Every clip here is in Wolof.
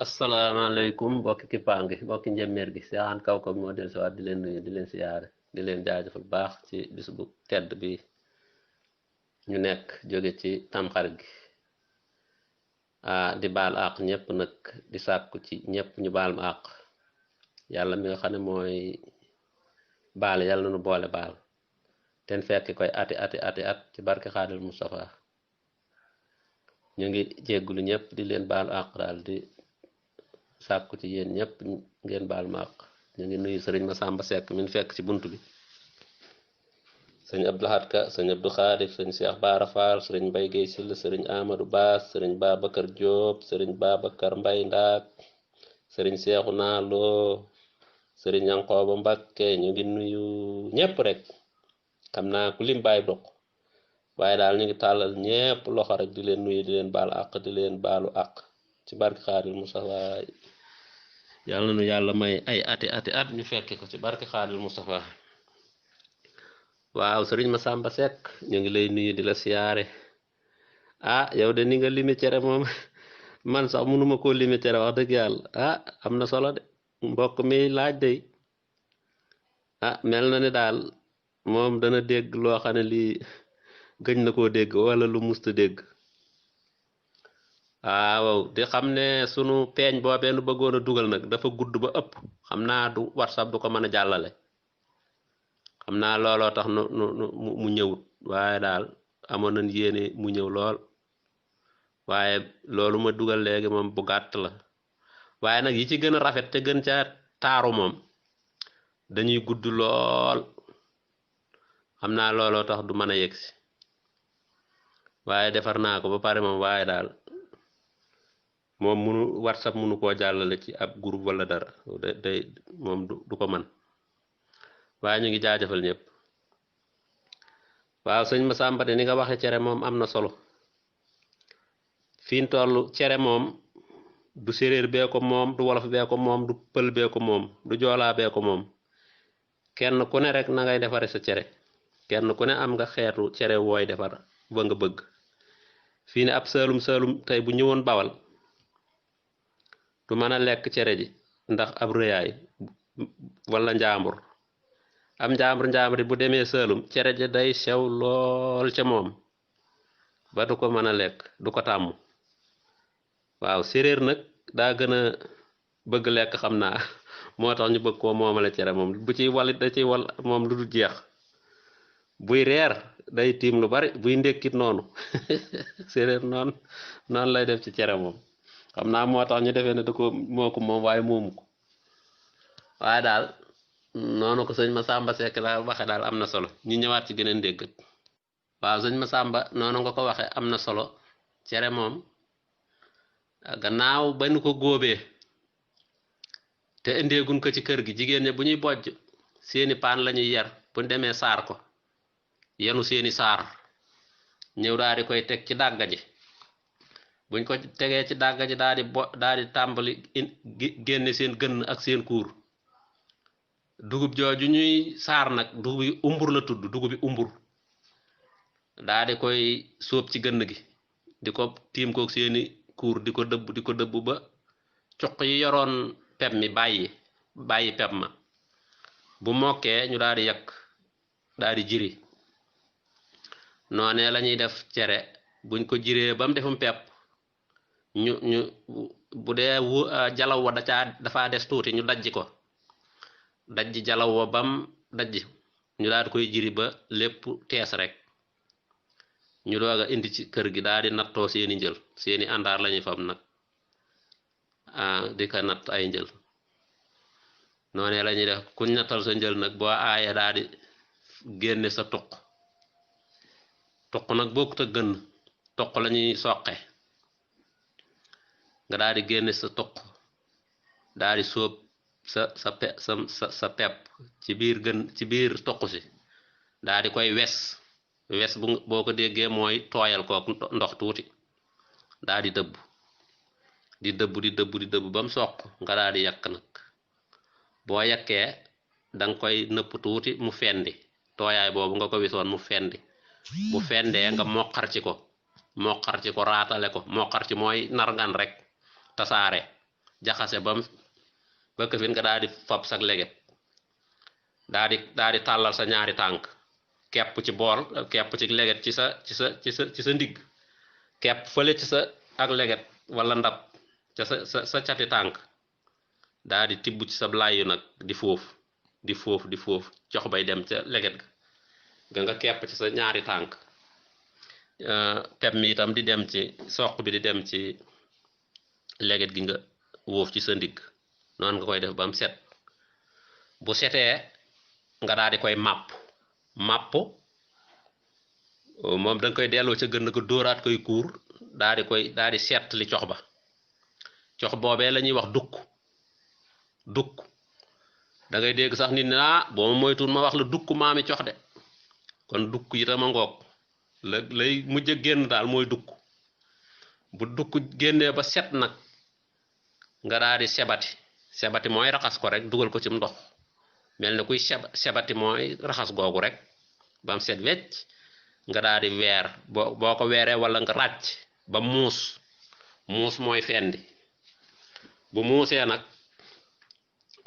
asalaamaaleykum mbokki kippaangi mbokki njemmeer gi Seexaan Kaw Kaw moo del si waat di leen nuyu di leen siyaare di leen jaajëfal baax ci bis bu tedd bi ñu nekk jóge ci tamxarit gi di baal àq ñëpp nag di sàkku ci ñëpp ñu baal ma àq yàlla mi nga xam ne mooy baal yàlla nu boole baal ten fekk koy ati at ci barke Xaadil Mustafa ñu ngi jéggulu ñëpp di leen baal àq daal di sàkku ci yéen ñëpp ngeen baal ma àq ñu ngi nuyu sëriñ Masamba Seck min fekk ci bunt bi sëñ Abdou Lahad Ka sëñ Abdou Khadir sëñ Cheikh Bara Fall sëriñ Mbay Gey Sill sëriñ Amadou Baas sëriñ Babacar Diop sëriñ Babacar Mbay Ndaak sëriñ Seexuna Lo sëriñ Yankooba Mbakke ñu ngi nuyu ñëpp rek xam naa ku lim baay doq waaye daal ñu ngi tàllal ñëpp loxo rek di leen nuyu di leen baal àq di leen baalu àq ci barke Xaadil Mustafa yàlla nu yàlla may ay ati at ñu fekke ko ci barke Xaadil Mustafa waaw sëriñ Masamba Seck ñu ngi lay nuyu di la siyaare yow de ni nga limi cere moom man sax mënuma koo limi cere wax dëgg yàlla am na solo de mbokk mi laaj de mel na ne daal moom dana dégg loo xam ne lii gëj na koo dégg wala lu musta dégg waaw di xam ne sunu peeñ boobee nu bëggoon a dugal nag dafa gudd ba ëpp xam naa du WhatsApp du ko mën a jàllale xam naa looloo tax mu ñëwut waaye daal amoon nañ yéene mu ñëw lool waaye loolu ma dugal léegi moom bu gàtt la waaye nag yi ci gën a rafet te gën ca taaru moom dañuy gudd lool xam naa looloo tax du mën a yegsi waaye defar naa ko ba pare moom waaye daal moom munu WhatsApp munu koo jàllale ci ab groupe wala dara day moom du ko man waaye ñu ngi jaajëfal ñëpp waaw sëñ Masamba de ni nga waxe cere moom am na solo fi ñu toll cere moom du séréer bee ko moom du wolof bee ko moom du pël bee ko moom du joolaa bee ko moom kenn ku ne rek na ngay defare sa cere kenn ku ne am nga xeetu cere wooy defar ba nga bëgg fii ne ab saalum tey bu ñëwoon Bawal du mën a lekk cere ji ndax ab rëyaay wala njaambur am njaambur bu demee saalum cere ji day sew lool ca moom ba du ko mën a lekk du ko tàmm waaw séréer nag daa gën a bëgg lekk xam naa moo tax ñu bëgg koo moomale cere moom bu ciy walit da ciy wal moom lu du jeex buy reer day tiim lu bari buy ndékkit noonu séréer noonu lay def ci cere moom xam naa moo tax ñu defee ne da ko moo ko moom waaye moomu ko waaye daal noonu ko sëñ Masamba Seck daal waxe daal am na solo ñu ñëwaat ci geneen dégg waaw sëñ Masamba noonu nga ko waxe am na solo cere moom gannaaw ba nu ko góobee te indeegun ko ci kër gi jigéen ñi bu ñuy bojj seeni paan lañuy yar bu ñu demee saar ko yenu seeni saar ñëw daal di koy teg ci dàgga ji buñ ko tegee ci dàgga ji daal di tàmbali génne seen gënn ak seen kuur dugub jooju ñuy saar nag dugub yi umbur la tudd dugub bi umbur daal di koy sóob ci gënn gi di ko tiim kook seeni kuur di ko dëbb ba cuq yi yoroon pep mi bàyyi pep ma bu mokkee ñu daal di yàq daal di jiri noonee la ñuy def cere buñ ko jiree ba mu defum pepp ñu bu dee jalaw wa dafa des tuuti ñu dajji ko dajji jalaw wa bam dajji ñu daal di koy jiri ba lépp tees rek ñu doog a indi ci kër gi daal di nattoo seeni njël seeni àndaar lañuy fam nag di ko natt ay njël noonee la ñuy def kuñ nattal sa njël nag boo aaye daal di génne sa tuq nag bokkut a gën tuq la ñuy soqe nga daal di génne sa tuq daal di sóob sa pepp ci biir tuq si daal di koy wes boo ko déggee mooy tooyal kook ndox tuuti daal di dëbb ba mu soq nga daal di yàq nag boo yàkkee danga koy nëpp tuuti mu fendi tooyaay boobu nga ko wisoon mu fendi bu fendee nga moqar ci ko raatale ko moqar ci mooy nargan rek tasaare jaxase ba këfin nga daal di fab sag leget daal di tàllal sa ñaari tànk kepp ci bool kepp ci leget ci sa ndigg kepp fële ci sa ak leget wala ndab ca sa cati tànk daal di tibb ci sa layyu nag di foofu cox bay dem ca leget ga nga kepp ci sa ñaari tànk pep mi itam di dem ci soq bi di dem ci leget gi nga wóof ci sa ndigg noonu nga koy def ba mu set bu setee nga daal di koy màpp moom da nga koy delloo ca gën ko dóoraat koy kuur daal di set li cox ba cox boobee la ñuy wax dukk da ngay dégg sax nit ne boo ma moytuwul ma wax la dukk maami cox de kon dukk itam a ngoog lay mujj a génn daal mooy dukk bu dukk génnee ba set nag nga daal di sebati mooy raxas ko rek dugal ko ci ndox mel ne kuy sebati mooy raxas googu rek ba mu set wecc nga daal di weer boo ko weeree wala nga ràcc ba muus mooy fendi bu muusee nag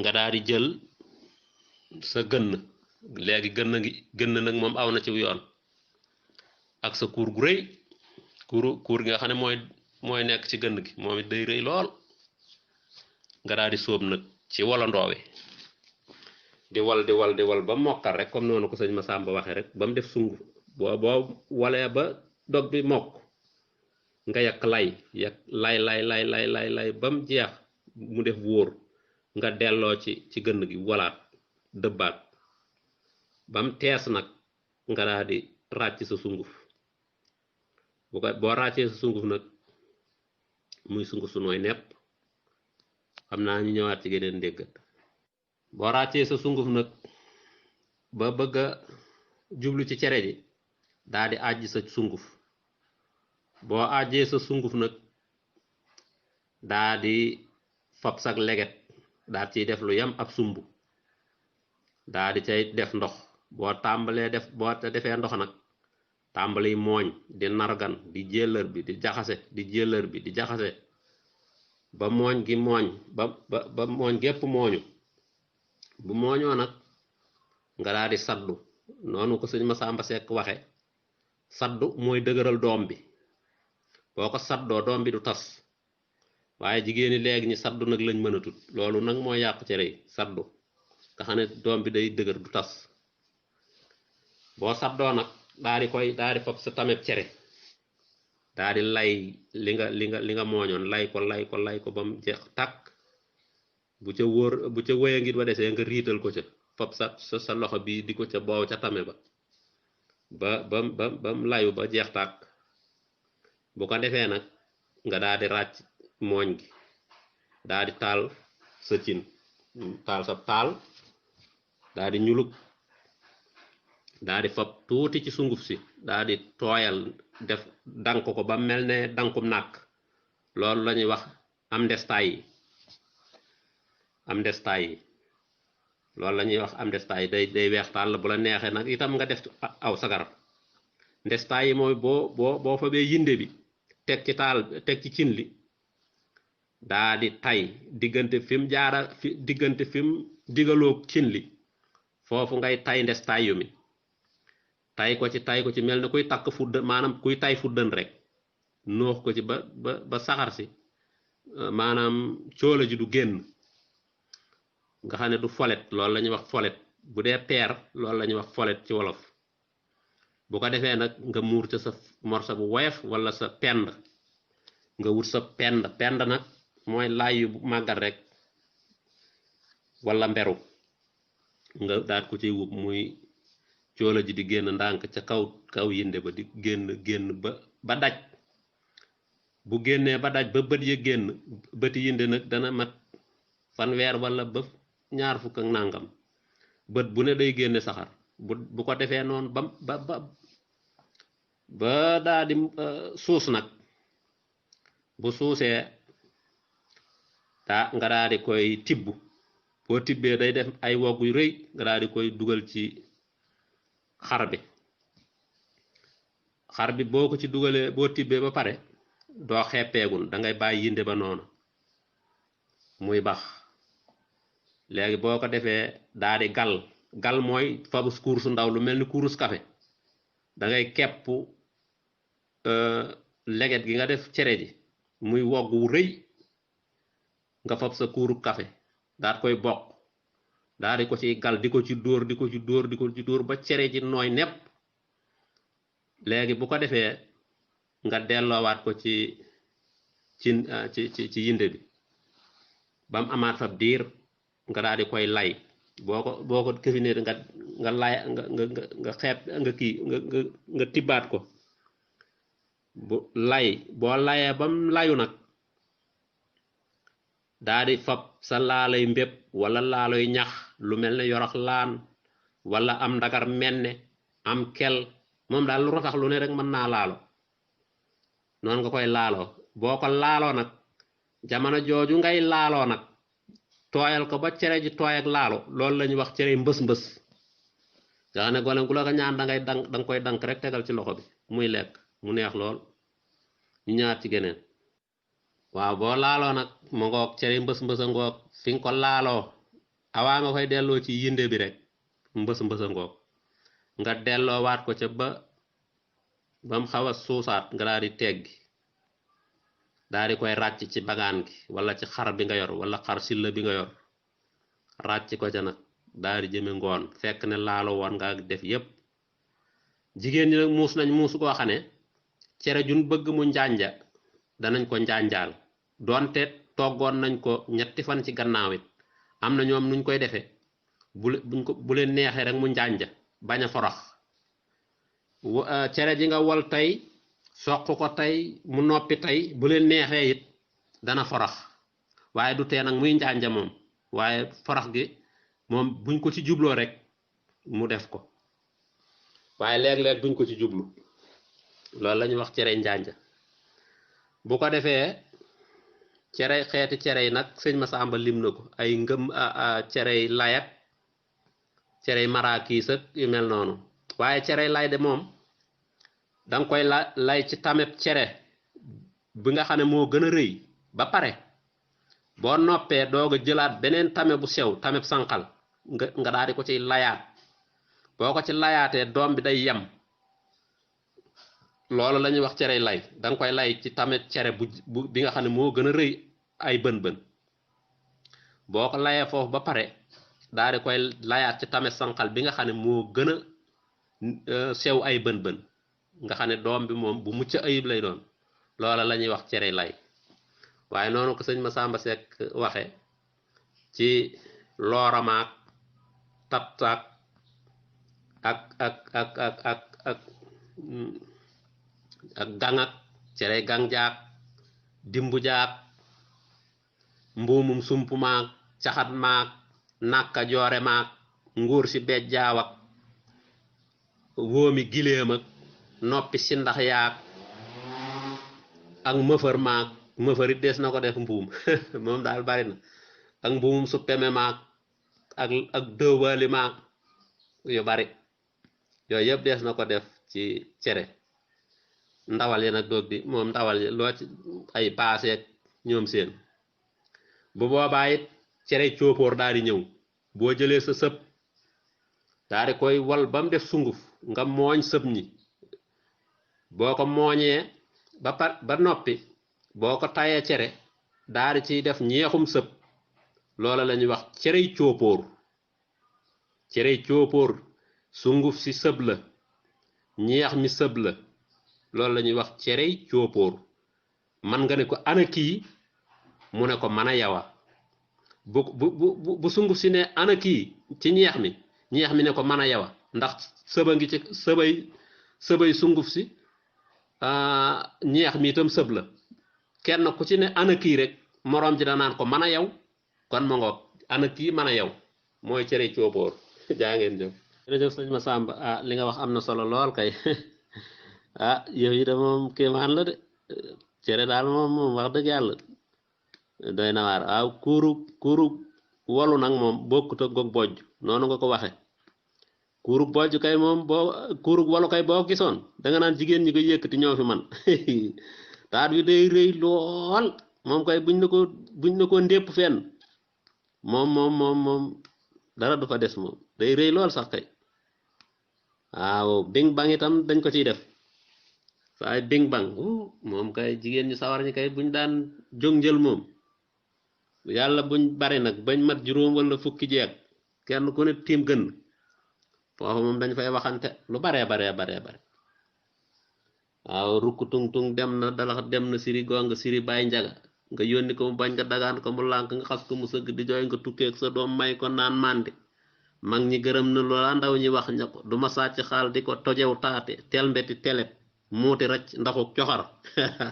nga daal di jël sa léegi gënn nag moom aw na ci yoon ak sa kuur gu rëy kuur gi nga xam ne mooy nekk ci gënn gi moom it day rëy lool nga daal di sóob nag ci walandoo wi di wal ba mokkal rek comme noonu ko sëñ Masamba waxee rek ba mu def sunguf boo walee ba dog bi mokk nga yàq lay ba mu jeex mu def wóor nga delloo ci gënn gi walaat dëbbaat ba mu tees nag nga daal di ràcc sa sunguf boo ràccee sa sunguf nag muy sunguf su nooy nepp xam naa ñu ñëwaat ci geneen ndéggat boo ràccee sa sunguf nag ba bëgg a jublu ci cere ji daal di àjj sa sunguf boo àjjee sa sunguf nag daa di fab sag leget daal ciy def lu yam ab sumb daa di cay def ndox boo defee ndox nag tàmbali mooñ di nargan di jëllër bi di jaxase ba mooñ gi mooñ ba mooñ gépp mooñu bu mooñoo nag nga daal di saddu noonu ko sëñ Masamba Sekk waxe saddu mooy dëgëral doom bi boo ko saddoo doom bi du tas waaye jigéen ñi léegi ñi saddu nag lañ mën a tut loolu nag mooy yàq cere yi saddu nga xam ne doom bi day dëgër du tas boo saddoo nag daal di fab sa tameb cere daal di lay li nga mooñoon lay ko ba mu jeex tàkk bu ca wóya ngit ba desee nga riital ko ca fab sa loxo bi di ko ca boow ca tame ba mu layu ba jeex tàkk bu ko defee nag nga daal di ràcc mooñ gi daal di taal sa cin taal sa taal daal di ñulug daal di fab tuuti ci sunguf si daal di tooyal def dank ko ba mel ne dankum nàkk loolu la ñuy wax am ndestaay yi loolu la ñuy wax am ndestaay yi day weex tàll bu la neexee nag itam nga def aw sagar ndestaay yi mooy boo fa bee yinde bi teg ci cin li daa di tay diggante fi mu digaloog cin li foofu ngay tay ndestaay yu mi tay ko ci mel ne kuy takk fuddën maanaam kuy tay fuddën rek noox ko ci ba saxar si maanaam coola ji du génn nga xam ne du folet loolu la ñuy wax folet bu dee peer loolu la ñuy wax folet ci wolof bu ko defee nag nga muur ca sa morsa bu woyof wala sa pend nga wut sa pend nag mooy laay yu màggat rek wala mberu nga daat ko ci wub muy coola ji di génn ndànk ca kaw yinde ba di génn ba daj bu génnee ba daj ba bët ya génn bëti yinde nag dana mat fanweer wala ba ñaar fukk ak nàngam bët bu ne day génne saxar bu ko defee noonu ba daa di suus nag bu suusee nga daa di koy tibb boo tibbee day def ay wogg yu rëy nga daa di koy dugal ci xar bi boo ko ci dugalee boo tibbee ba pare doo xeppeegul da ngay bàyyi yinde ba noonu muy bax léegi boo ko defee daa di gal mooy fabus kurusu ndaw lu mel ni kurus kafe da ngay kepp leget gi nga def cere ji muy wogg wu rëy nga fab sa kuuru kafe daat koy bokk daa di ko ci gal di ko ci dóor di ko ci dóor di ko ci dóor ba cere ji nooy nepp léegi bu ko defee nga delloowaat ko ci yinde bi ba mu amaat fab diir nga daal di koy lay boo ko këfinee nga lay nga xeeb nga kii nga tibbaat ko bu boo layee bam layu nag daa di fab sa laaloy mbépp wala laaloy ñax lu mel ne yorox laan wala am ndagar menne am kel moom daal lu rotax lu ne rek mën naa laalo noonu nga koy laaloo boo ko laaloo nag jamono jooju ngay laaloo nag tooyal ko ba cere ji tooy ak laalo loolu la ñuy wax cere mbës nga xam ne gone gu la ko ñaan danga koy dank rek tegal ci loxo bi muy lekk mu neex lool ñu ñaar ci geneen waaw boo laaloo nag mu ngoog cere mbës a ngoog fi nga ko laaloo awaa nga koy delloo ci yinde bi rek mbës a ngoog nga delloo waat ko ca ba mu xaw a suusaat nga daal di teggi daal di koy ràcc ci bagaan gi wala ci xar bi nga yor wala xar silla bi nga yor ràcc ko ca nag daal di jëme ngoon fekk ne laalo woon nga def yépp jigéen ñi nag muus nañ muusu koo xam ne cere jun bëgg mu njanja danañ ko njanjaal doonte toggoon nañ ko ñetti fan ci gannaaw it am na ñoom nuñ koy defee bu leen neexee rek mu njanja bañ a forox cere ji nga wol tey soq ko tey mu noppi tey bu leen neexee it dana forox waaye du tee nag muy njanja moom waaye forox gi moom buñ ko ci jubloo rek mu def ko waaye léeg-léeg duñ ko ci jublu loolu la ñuy wax cere njanja bu ko defee cere xeeti cere yi nag sëñ Masamba lim na ko ay ngëm cerey layat cerey maraakiis ak yu mel noonu waaye cerey lay de moom danga koy lay ci tameb cere bi nga xam ne moo gën a rëy ba pare boo noppee doog a jëlaat beneen tame bu sew tameb sànqal nga daal di ko ciy layaat boo ko ci layaatee doom bi day yem loolu la ñuy wax cerey lay danga koy lay ci tameb cere bi nga xam ne moo gën a rëy ay bën boo ko layee foofu ba pare daal di koy layaat ci tameb sànqal bi nga xam ne moo gën a sew ay bën nga xam ne doom bi moom bu mucc ayib lay doon loola la ñuy wax cere lay waaye noonu ko sëñ Masamba Seck waxe ci looramaak taptaak ak gangak cere gang jaak dimbu jaak mbuumum sump maak caxat maak nakka joore maak nguur si beej jaawak wóomi giléem ak noppi si ndax yaak ak mëfër maak mëfër it des na ko def mbuum moom daal bari na ak mbuumum su peme maak ak dëwali maak yu bari yooyu yëpp des na ko def ci cere ndawal yi nag doog di moom ndawal yi loo ci ay paaseek ñoom seen bu boobaa it cere coopóor daal di ñëw boo jëlee sa sëb daal di koy wal ba mu def sunguf nga mooñ sëb ñi boo ko mooñee ba noppi boo ko tayee cere daal di ciy def ñeexum sëb loola la ñuy wax cerey coopóor sunguf si sëb la ñeex mi sëb la loolu la ñuy wax cerey coopóor man nga ne ko ana kii mu ne ko mën a yawa bu sunguf si ne ana kii ci ñeex mi ne ko mën a yawa ndax sëba ngi ci sëbay sunguf si ñeex mi itam sëb la kenn ku ci ne ana kii rek moroom ji danaan ko mën a yaw kon ma ngoog ana kii mën a yaw mooy cere coopóor jaa ngeen jëf jërëjëf sëñ Masamba li nga wax am na solo lool kay yow yi de moom kéemaan la de cere daal moom wax dëgg yàlla doy na waar waaw kuuru wolu nag moom bokkut ak goog bojj noonu nga ko waxe kuuru bojj kay moom kuuru wolu kay boo gisoon da nga naan jigéen ñi ko yëkkati ñoo fi man taat bi day rëy lool moom kay buñ na ko ndépp fenn moom dara du fa des moom day rëy lool sax kay waaw bing bang itam dañ ko ciy def waaye bing bang moom kay jigéen ñu sawar ñi kay buñ daan jóg njël moom yàlla buñ bari nag bañ mat juróom wala fukki jeeg kenn ku ne tiim gën foofu moom dañ fay waxante lu bare waaw rukk tung tung dem na dalax dem na siri gonga siri bàyyi njaga nga yónni ko mu bañ nga dagaan ko mu lànk nga xas ko mu sëgg di jooy nga tukkeeg sa doom may ko naan màndi mag ñi gërëm na loola ndaw ñi wax ña ko duma sàcc xaal di ko tojew taate tel mbeti telet muuti racc ndaxuk coxar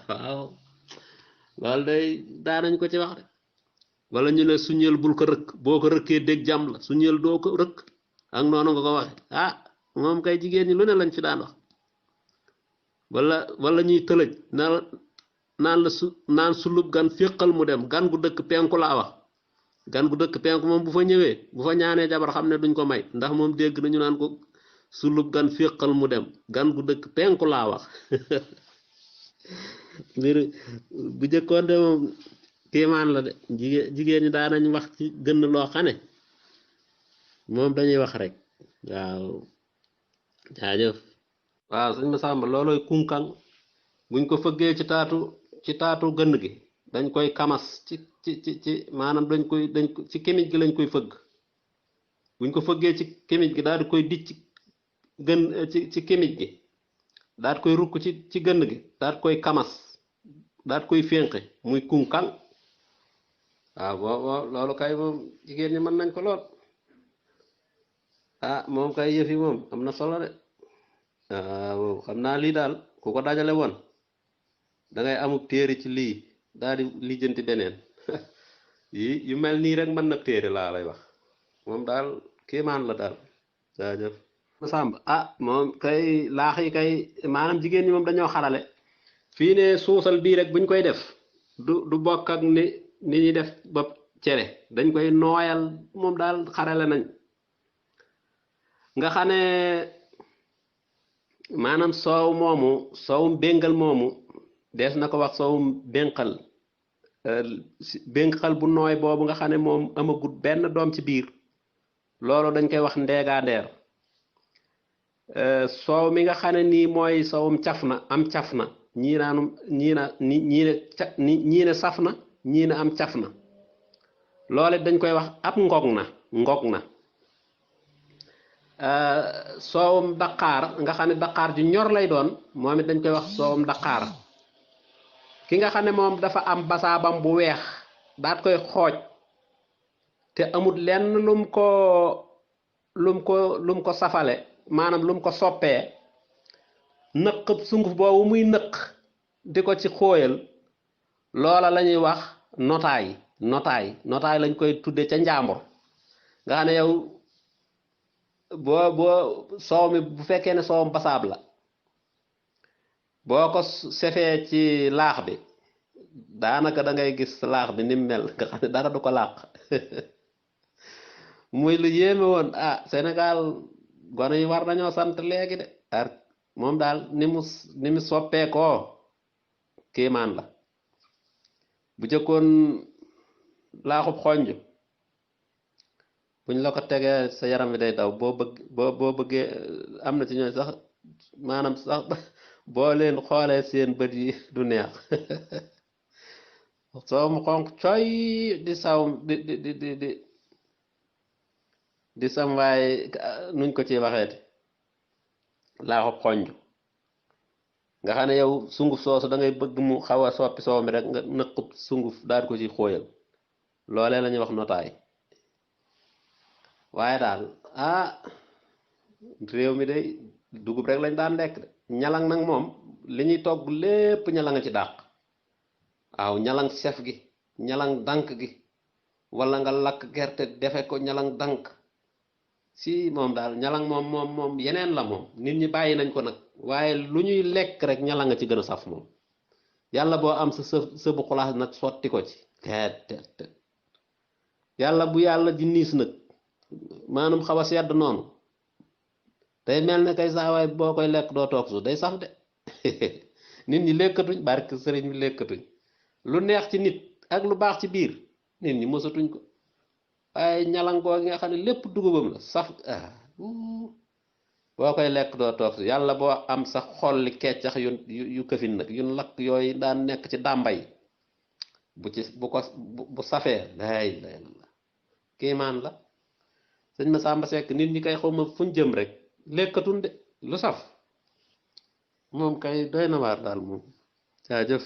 waaw loolu day daanañ ko ci wax de wala ñu ne suñeel bul ko rëkk boo ko rëkkee dégg jàmm la suñeel doo ko rëkk ak noonu nga ko waxe moom kay jigéen ñi lu ne lañ fi daan wax wala ñuy tëlëj naan sulub gan féqal mu dem gan gu dëkk penku laa wax gan gu dëkk penku moom bu fa ñëwee bu fa ñaanee jabar xam ne duñ ko may ndax moom dégg nañu naan ko sulub gan féqal mu dem gan gu dëkk penku laa wax mbir bu jëkkoon de moom kéemaan la de jigéen ñi daanañ wax ci gën loo xane moom dañuy wax rek waaw jaajëf waaw sëñ Masamba looloy kunkaŋ buñ ko fëggee ci taatu gënn gi dañ koy kamas ci maanaam dañ ko ci kémij gi lañ koy fëgg buñ ko fëggee ci kémij gi daal di koy dicc gën ci kémij gi daal di koy rukk ci gënn gi daal di koy kamas daal di koy fénqe muy kunkaŋ waaw boo loolu kay moom jigéen ñi mën nañ ko lool moom kay yëf yi moom am na solo de waaw xam naa lii daal ku ko dajale woon da ngay amub téere ci lii daal di lijjanti beneen yu mel nii rek mën na téere laa lay wax moom daal kéemaan la daal jaajëf Masamba moom kay laax yi kay maanaam jigéen ñi moom dañoo xarale fii ne suusal bii rek buñ koy def du bokk ak ni ñuy def bopp cere dañ koy nooyal moom daal xarale nañ nga xam ne maanaam soowum béngal moomu dees na ko wax soowum bénqal bu nooy boobu nga xam ne moom amagut benn doom ci biir loolu dañ koy wax ndeegaandeer soow mi nga xam ne nii mooy soowum caf na am caf na ñii ne saf na ñii ne am caf na loole dañ koy wax ab ngog na soowum daqaar nga xam ne daqaar ju ñor lay doon moom it dañ koy wax soowum daqaar ki nga xam ne moom dafa am basaabam bu weex daat koy xooj te amut lenn lum ko safale maanaam lum ko soppee nëq sunguf boobu muy nëq di ko ci xóoyal loola la ñuy wax notaay lañ koy tudde ca njàmbur nga xam ne yow boo soow mi bu fekkee ne soowam basaab la boo ko sefee ci laax bi daanaka da ngay gis laax bi ni mel nga xam ne dara du ko làq muy lu yéeme woon Sénégal gone yi war nañoo sant léegi de moom daal ni mu soppeekoo kéemaan la bu jëkkoon laaxub xonj buñ la ko tegee sa yaram wi day daw boo bëggee am na ci ñooy sax maanaam sax boo leen xoolee seen bët yi du neex soo mu xonq coy di saw di sam waaye nuñ ko ci waxeeti laaxub xonj nga xam ne yow sunguf soosu da ngay bëgg mu xaw a soppi soow mi rek nga nëqub sunguf daal ko ci xóoyal loolee la ñuy wax notaay waaye daal réew mi day dugub rek lañ daan lekk de ñalang nag moom li ñuy togg lépp ñalang a ci dàq waaw ñalang sef gi ñalang dank gi wala nga lakk gerte defe ko ñalang dank si moom daal ñalang moom yeneen la moom nit ñi bàyyi nañ ko nag waaye lu ñuy lekk rek ñalang a ci gën a saf moom yàlla boo am sa sëbu xulaas nag sotti ko ci teet yàlla bu yàlla di niis nag maanaam xaw a sedd noonu day mel ne kay saawaay boo koy lekk doo toog su day saf de nit ñi lekkatuñ barke sëriñ bi lekkatuñ lu neex ci nit ak lu baax ci biir nit ñi mosatuñ ko waaye ñalankoo gi nga xam ne lépp dugubam la saf boo koy lekk doo toog si yàlla boo am sa xolli keccax yu këfin nag yu lakk yooyu daan nekk ci dàmbay bu safee lay lay la kiimaan la sëñ ma Samba Seck nit ñi kay xawma fuñ jëm rek lekkatun de lu saf moom kay doy na waar daal moom jaajëf